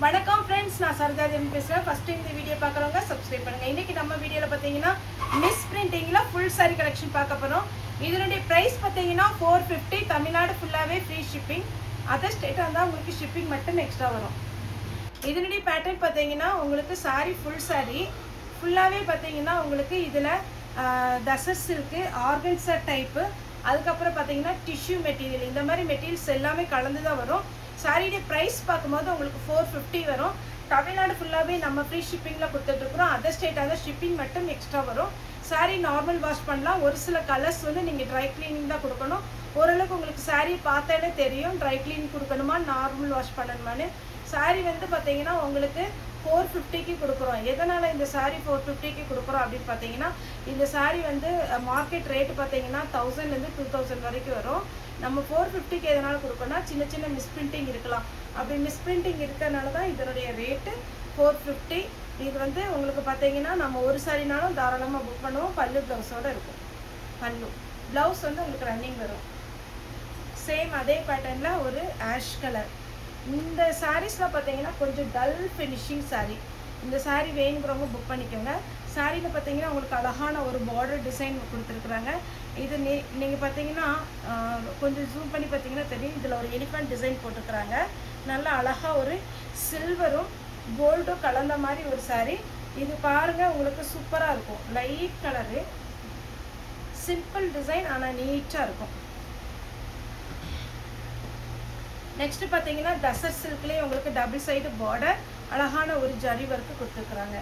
வணக்கம் ஃப்ரெண்ட்ஸ், நான் சரதா தேவி பேசுகிறேன். ஃபஸ்ட் டைம் இந்த வீடியோ பார்க்குறவங்க சப்ஸ்கிரைப் பண்ணுங்கள். இன்றைக்கி நம்ம வீடியோவில் பார்த்தீங்கன்னா மிஸ் பிரிண்டிங்கில் ஃபுல் சாரி கலெக்ஷன் பார்க்க போகிறோம். இதனுடைய ப்ரைஸ் பார்த்தீங்கன்னா 450. தமிழ்நாடு ஃபுல்லாகவே ஃப்ரீ ஷிப்பிங். அதர் ஸ்டேட்டாக இருந்தால் உங்களுக்கு ஷிப்பிங் மட்டும் எக்ஸ்ட்ரா வரும். இதனுடைய பேட்டர்ன் பார்த்தீங்கன்னா உங்களுக்கு சாரி ஃபுல் சாரி ஃபுல்லாகவே பார்த்தீங்கன்னா உங்களுக்கு இதில் தசர் சில்க்கு, ஆர்கன்சா டைப்பு, அதுக்கப்புறம் பார்த்தீங்கன்னா டிஷ்யூ மெட்டீரியல், இந்த மாதிரி மெட்டீரியல்ஸ் எல்லாமே கலந்து தான் வரும். சாரியுடைய ப்ரைஸ் பார்க்கும்போது உங்களுக்கு 450 வரும். தமிழ்நாடு ஃபுல்லாகவே நம்ம ஃப்ரீ ஷிப்பிங்கில் கொடுத்துட்ருக்குறோம். அதர் ஸ்டேட்டாக ஷிப்பிங் மட்டும் எக்ஸ்ட்ரா வரும். சாரீ நார்மல் வாஷ் பண்ணலாம். ஒரு சில கலர்ஸ் வந்து நீங்கள் ட்ரை கிளீனிங் தான் கொடுக்கணும். ஓரளவுக்கு உங்களுக்கு சாரீ பார்த்தாலே தெரியும் ட்ரை கிளீன் கொடுக்கணுமா நார்மல் வாஷ் பண்ணணுமான்னு. சாரீ வந்து பார்த்தீங்கன்னா உங்களுக்கு 450க்கு கொடுக்குறோம். எதனால் இந்த சாரீ 450க்கு கொடுக்குறோம் அப்படின்னு பார்த்தீங்கன்னா, இந்த சாரீ வந்து மார்க்கெட் ரேட்டு பார்த்தீங்கன்னா 1000லேருந்து 2000 வரைக்கும் வரும். நம்ம 450க்கு எதனால் கொடுக்கணும்னா சின்ன சின்ன மிஸ்பிரிண்டிங் இருக்கலாம். அப்படி மிஸ்பிரிண்டிங் இருக்கிறதுனால தான் இதனுடைய ரேட்டு 450. இது வந்து உங்களுக்கு பார்த்தீங்கன்னா நம்ம ஒரு சாரினாலும் தாராளமாக புக் பண்ணுவோம். பல்லு ப்ளவுஸோடு இருக்கும். பல்லு ப்ளவுஸ் வந்து உங்களுக்கு ரன்னிங் வரும். சேம் அதே பேட்டர்னில் ஒரு ஆஷ் கலர். இந்த சாரீஸில் பார்த்தீங்கன்னா கொஞ்சம் டல் ஃபினிஷிங் சாரீ. இந்த சாரீ வேணுங்கிறவங்க புக் பண்ணிக்கோங்க. சாரியில் பார்த்தீங்கன்னா உங்களுக்கு அழகான ஒரு பார்டர் டிசைன் கொடுத்துருக்குறாங்க. இது நீங்கள் பார்த்தீங்கன்னா கொஞ்சம் ஜூம் பண்ணி பார்த்தீங்கன்னா தெரியும். இதில் ஒரு எலிஃபண்ட் டிசைன் போட்டிருக்கிறாங்க. நல்லா அழகாக ஒரு சில்வரும் கோல்டும் கலந்த மாதிரி ஒரு சாரீ. இது பாருங்கள், உங்களுக்கு சூப்பராக இருக்கும். லைட் கலரு, சிம்பிள் டிசைன், ஆனால் நீட்டாக இருக்கும். நெக்ஸ்ட் பார்த்தீங்கன்னா டசர் சில்க்லேயே உங்களுக்கு டபுள் சைடு பார்டர், அழகான ஒரு ஜரி ஒர்க்கு கொடுத்துருக்குறாங்க.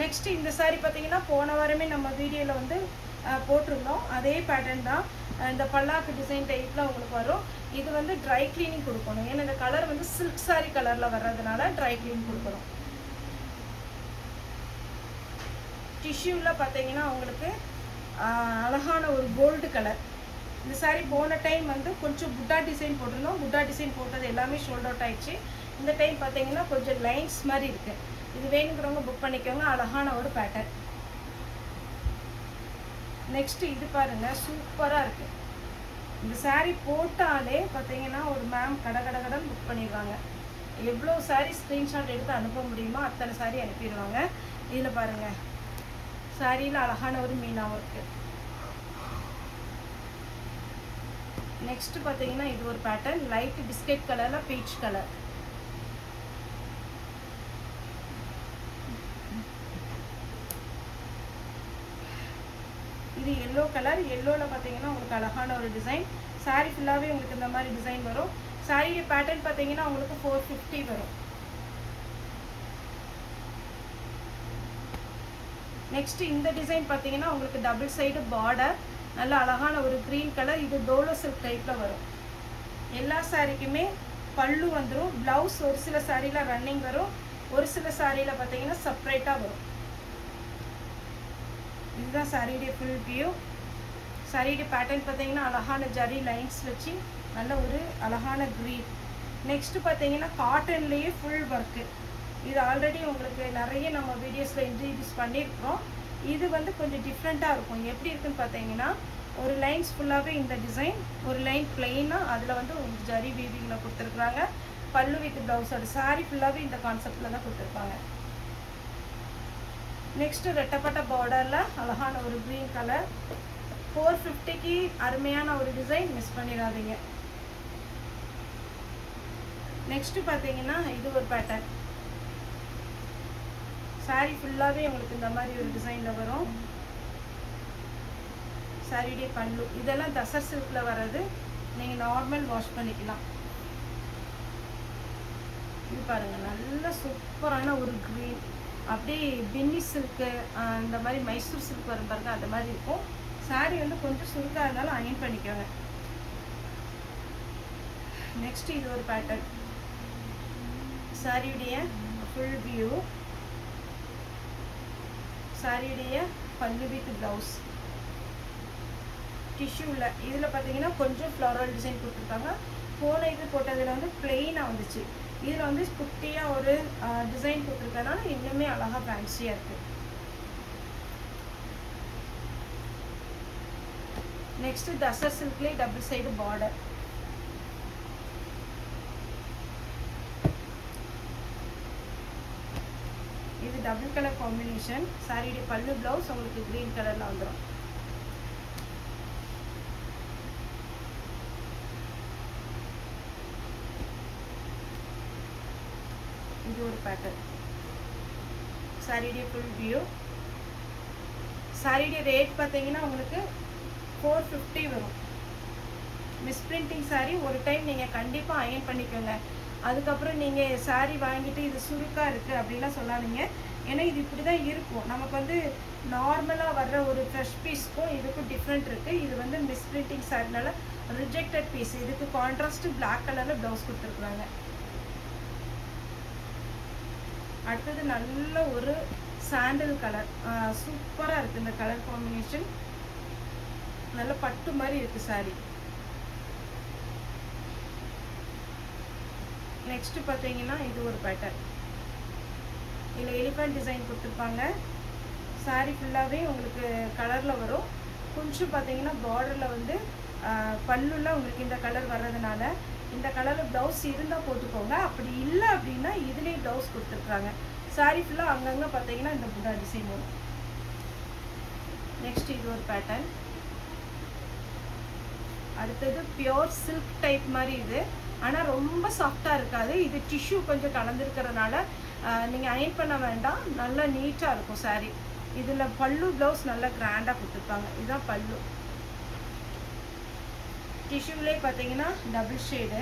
நெக்ஸ்ட் இந்த சாரீ பார்த்தீங்கன்னா போன வாரமே நம்ம வீடியோவில் வந்து போட்டிருந்தோம். அதே பேட்டர்ன் தான். இந்த பல்லாக்கு டிசைன் டைப்பில் உங்களுக்கு வரும். இது வந்து ட்ரை கிளீனிங் கொடுக்கணும். ஏன்னா இந்த கலர் வந்து சில்க் சாரீ கலரில் வர்றதுனால ட்ரை கிளீன் கொடுக்கணும். டிஷ்யூவில் பார்த்தீங்கன்னா உங்களுக்கு அழகான ஒரு கோல்டு கலர். இந்த சாரீ போன டைம் வந்து கொஞ்சம் புட்டா டிசைன் போட்டிருந்தோம். புட்டா டிசைன் போட்டது எல்லாமே ஷோல்ட் அவுட் ஆயிடுச்சு. இந்த டைம் பார்த்தீங்கன்னா கொஞ்சம் லைன்ஸ் மாதிரி இருக்குது. இது வேணுங்கிறவங்க புக் பண்ணிக்கோங்க. அழகான ஒரு பேட்டர்ன். நெக்ஸ்ட் இது பாருங்கள், சூப்பராக இருக்குது. இந்த சாரீ போட்டாலே பார்த்தீங்கன்னா ஒரு மேம் கடன் புக் பண்ணிடுவாங்க. எவ்வளோ சாரீ ஸ்க்ரீன்ஷாட் எடுத்து அனுப்ப முடியுமோ அத்தனை சாரீ அனுப்பிடுவாங்க. இதில் பாருங்கள், சாரியில் அழகான ஒரு மீனாவும் இருக்குது. நெக்ஸ்ட் பார்த்தீங்கன்னா இது ஒரு பேட்டர்ன், லைட் பிஸ்கட் கலரில் பீச் கலர். இது எல்லோ கலர். எல்லோவில் பார்த்தீங்கன்னா உங்களுக்கு அழகான ஒரு டிசைன். சாரீ ஃபுல்லாகவே உங்களுக்கு இந்த மாதிரி டிசைன் வரும். சாரியுடைய பேட்டர்ன் பார்த்தீங்கன்னா உங்களுக்கு 450 வரும். நெக்ஸ்ட் இந்த டிசைன் பார்த்தீங்கன்னா உங்களுக்கு டபுள் சைடு பார்டர், நல்ல அழகான ஒரு க்ரீன் கலர். இது டோலோ சில்க் டைப்பில் வரும். எல்லா சாரிக்குமே பல்லு வந்துடும். ப்ளவுஸ் ஒரு சில சாரியில் ரன்னிங் வரும், ஒரு சில சாரியில் பார்த்தீங்கன்னா செப்ரேட்டாக வரும். இதுதான் சாரியுடைய ஃபுல் வியூ. சாரியுடைய பேட்டர்ன் பார்த்தீங்கன்னா அழகான ஜரி லைன்ஸ் வச்சு நல்ல ஒரு அழகான க்ரீன். நெக்ஸ்ட் பார்த்தீங்கன்னா காட்டன்லேயே ஃபுல் ஒர்க்கு. இது ஆல்ரெடி உங்களுக்கு நிறைய நம்ம வீடியோஸில் இன்ட்ரடியூஸ் பண்ணியிருக்கிறோம். இது வந்து கொஞ்சம் டிஃப்ரெண்ட்டாக இருக்கும். எப்படி இருக்குன்னு பார்த்தீங்கன்னா ஒரு லைன்ஸ் ஃபுல்லாகவே இந்த டிசைன், ஒரு லைன் பிளெயினாக, அதில் வந்து உங்களுக்கு ஜரி வீவிங்கில் கொடுத்துருக்குறாங்க. பல்லு வித் ப்ளவுஸோட சாரீ ஃபுல்லாகவே இந்த கான்செப்டில் தான் கொடுத்துருப்பாங்க. நெக்ஸ்ட்டு ரெட்டப்பட்ட பார்டரில் அழகான ஒரு க்ரீன் கலர். 450க்கு அருமையான ஒரு டிசைன், மிஸ் பண்ணிடாதீங்க. நெக்ஸ்ட்டு பார்த்தீங்கன்னா இது ஒரு பேட்டர்ன். சாரீ ஃபுல்லாகவே உங்களுக்கு இந்த மாதிரி ஒரு டிசைனில் வரும். சாரியுடைய பல்லு இதெல்லாம் தசர் சில்கில் வர்றது. நீங்கள் நார்மல் வாஷ் பண்ணிக்கலாம். இது பாருங்கள், நல்ல சூப்பரான ஒரு க்ரீன். அப்படியே பின்னி சில்க்கு, இந்த மாதிரி மைசூர் சில்க் வரும் பாருங்க, அந்த மாதிரி இருக்கும். சாரீ வந்து கொஞ்சம் சுருக்காக இருந்தாலும் அயன் பண்ணிக்கோங்க. நெக்ஸ்ட் இது ஒரு பேட்டர்ன். சாரியுடைய ஃபுல் வியூ, சாரியுடைய பல்லு வித் ப்ளவுஸ் டிஷ்யூவில். இதில் பார்த்தீங்கன்னா கொஞ்சம் ஃப்ளோரல் டிசைன் கொடுத்துருக்காங்க. போன இது போட்டதில் வந்து பிளெயினாக வந்துச்சு. இதில் வந்து குட்டியாக ஒரு டிசைன் கொடுத்துருக்கனால இன்னுமே அழகாக ஃபேன்சியாக இருக்குது. நெக்ஸ்ட்டு தசர் சில்க்லேயே double side border. Double colour combination. சாரியுடைய பல்லு ப்ளவுஸ் உங்களுக்கு க்ரீன் கலரில் வந்துடும். இது ஒரு பேட்டர்ன். சாரியுடைய ஃபுல் வியூ. சாரியுடைய ரேட் பார்த்தீங்கன்னா உங்களுக்கு 450 வரும். மிஸ்பிரிண்டிங் சாரீ ஒரு டைம் நீங்கள் கண்டிப்பாக அயன் பண்ணிக்கோங்க. அதுக்கப்புறம் நீங்கள் சாரீ வாங்கிட்டு இது சுருக்காக இருக்குது அப்படின்லாம் சொல்லாதீங்க. ஏன்னா இது இப்படி தான் இருக்கும். நமக்கு வந்து நார்மலாக வர்ற ஒரு ஃப்ரெஷ் பீஸ்க்கும் இதுக்கும் டிஃப்ரெண்ட் இருக்குது. இது வந்து மிஸ்பிரிண்டிங் சாரினால ரிஜெக்டட் பீஸ். இதுக்கு கான்ட்ராஸ்ட்டு பிளாக் கலரில் ப்ளவுஸ் கொடுத்துருக்குறாங்க. அடுத்தது நல்ல ஒரு சாண்டல் கலர். சூப்பராக இருக்குது இந்த கலர் காம்பினேஷன். நல்ல பட்டு மாதிரி இருக்குது சாரீ. நெக்ஸ்ட் பார்த்தீங்கன்னா இது ஒரு பேட்டர்ன். இதில் எலிஃபண்ட் டிசைன் கொடுத்துருப்பாங்க. சாரீ ஃபுல்லாகவே உங்களுக்கு கலரில் வரும். கொஞ்சம் பார்த்தீங்கன்னா பார்டரில் வந்து பல்லுல உங்களுக்கு இந்த கலர் வர்றதுனால இந்த கலரில் ப்ளவுஸ் இருந்தால் போட்டுக்கோங்க. அப்படி இல்லை அப்படின்னா இதுலேயே ப்ளவுஸ் கொடுத்துருக்குறாங்க. சாரீ ஃபுல்லாக அங்கங்கே பார்த்தீங்கன்னா இந்த புட்டா டிசைன் வரும். நெக்ஸ்ட் இது ஒரு பேட்டர்ன். அடுத்தது பியோர் சில்க் டைப் மாதிரி இது. ஆனால் ரொம்ப சாஃப்டாக இருக்காது. இது டிஷ்யூ கொஞ்சம் கலந்துருக்கிறதுனால நீங்கள் அயன் பண்ண வேண்டாம். நல்லா நீட்டாக இருக்கும் சாரீ. இதில் பல்லு ப்ளவுஸ் நல்லா கிராண்டாக கொடுத்துருப்பாங்க. இதுதான் பல்லு. டிஷ்யூலே பார்த்தீங்கன்னா டபுள் ஷேடு.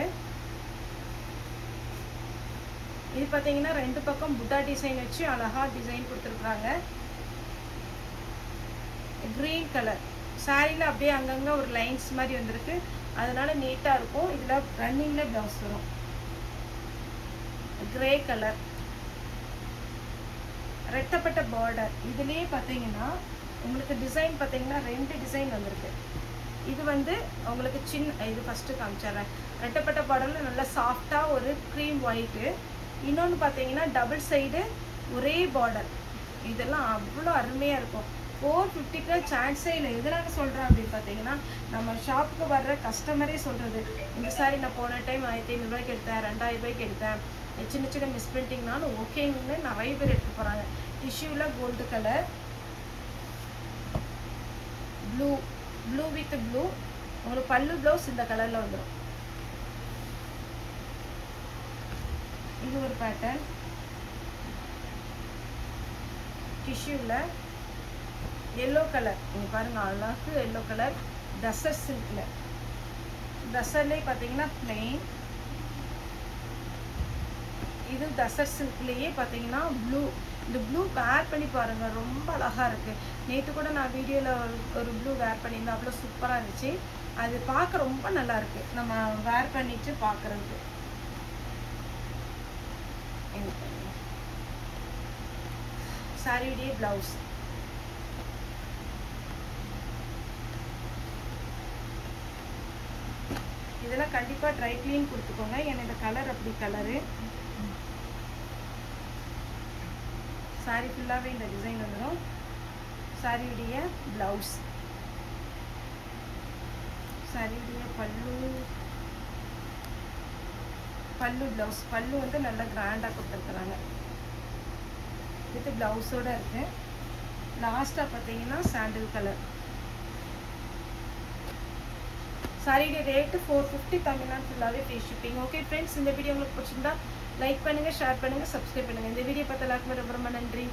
இது பார்த்தீங்கன்னா ரெண்டு பக்கம் புட்டா டிசைன் வச்சு அழகாக டிசைன் கொடுத்துருக்குறாங்க. க்ரீன் கலர் சாரியில் அப்படியே அங்கங்கே ஒரு லைன்ஸ் மாதிரி வந்திருக்கு. அதனால நீட்டாக இருக்கும். இதில் ரன்னிங்கில் ப்ளவுஸ் வரும். கிரே கலர் ரெட்டப்பட்ட பார்டர். இதுலேயே பார்த்தீங்கன்னா உங்களுக்கு டிசைன் பார்த்தீங்கன்னா 2 டிசைன் வந்திருக்கு. இது வந்து உங்களுக்கு இது ஃபஸ்ட்டு காமிச்சிட்றேன். ரெட்டப்பட்ட பார்டரில் நல்லா சாஃப்டாக ஒரு க்ரீம் ஒயிட்டு. இன்னொன்று பார்த்தீங்கன்னா டபுள் சைடு ஒரே பார்டர். இதெல்லாம் அவ்வளோ அருமையாக இருக்கும். 450க்கு சான்ஸே இல்லை. எதனால சொல்கிறேன் அப்படின்னு பார்த்தீங்கன்னா நம்ம ஷாப்புக்கு வர்ற கஸ்டமரே சொல்கிறது, இந்த சாரி நான் போன டைம் 1500 ரூபாய்க்கு எடுத்தேன், 2000 ரூபாய்க்கு எடுத்தேன், சின்ன சின்ன மிஸ்பிரிண்டிங்னாலும் ஓகேன்னு நிறைய பேர் எடுத்து போகிறாங்க. டிஷ்யூவில் gold colour, blue with blue. உங்களுக்கு பல்லு ப்ளவுஸ் இந்த கலரில் வந்துடும். இது ஒரு பேட்டர்ன். டிஷ்யூவில் yellow colour. நீங்கள் பாருங்கள் அழகு எல்லோ கலர். டசர் சில்கில். டசர்லேயே பார்த்தீங்கன்னா பிளெயின். இது டசர் சில்க்லேயே பார்த்தீங்கன்னா ப்ளூ. இந்த ப்ளூ வேர் பண்ணி பாருங்கள், ரொம்ப அழகாக இருக்குது. நேற்று கூட நான் வீடியோவில் ஒரு ப்ளூ வேர் பண்ணியிருந்தேன். அவ்வளோ சூப்பராக இருந்துச்சு. அது பார்க்க ரொம்ப நல்லாயிருக்கு நம்ம வேர் பண்ணிட்டு பார்க்குறதுக்கு. சாரியுடைய ப்ளவுஸ். இதெல்லாம் கண்டிப்பாக ட்ரை க்ளீன் கொடுத்துக்கோங்க. ஏன்னா இந்த கலர் அப்படி கலரு. சாரி ஃபுல்லாகவே இந்த டிசைன் வந்துடும். சாரியுடைய ப்ளவுஸ். சாரியுடைய பல்லு ப்ளவுஸ். பல்லு வந்து நல்லா கிராண்டாக கொடுத்துருக்குறாங்க. வித் ப்ளவுஸோடு இருக்குது. லாஸ்ட்டாக பார்த்தீங்கன்னா சாண்டில் கலர். சாரியுடைய ரேட்டு 450. தமிழ்நாடு ஃபுல்லாகவே ஃப்ரீ ஷிப்பிங். ஓகே ஃப்ரெண்ட்ஸ், இந்த வீடியோ உங்களுக்கு பிடிச்சிருந்தா லைக் பண்ணுங்கள், ஷேர் பண்ணுங்கள், சப்ஸ்கிரைப் பண்ணுங்கள். இந்த வீடியோ பார்த்த எல்லாருக்குமே ரொம்ப ரொம்ப நன்றி.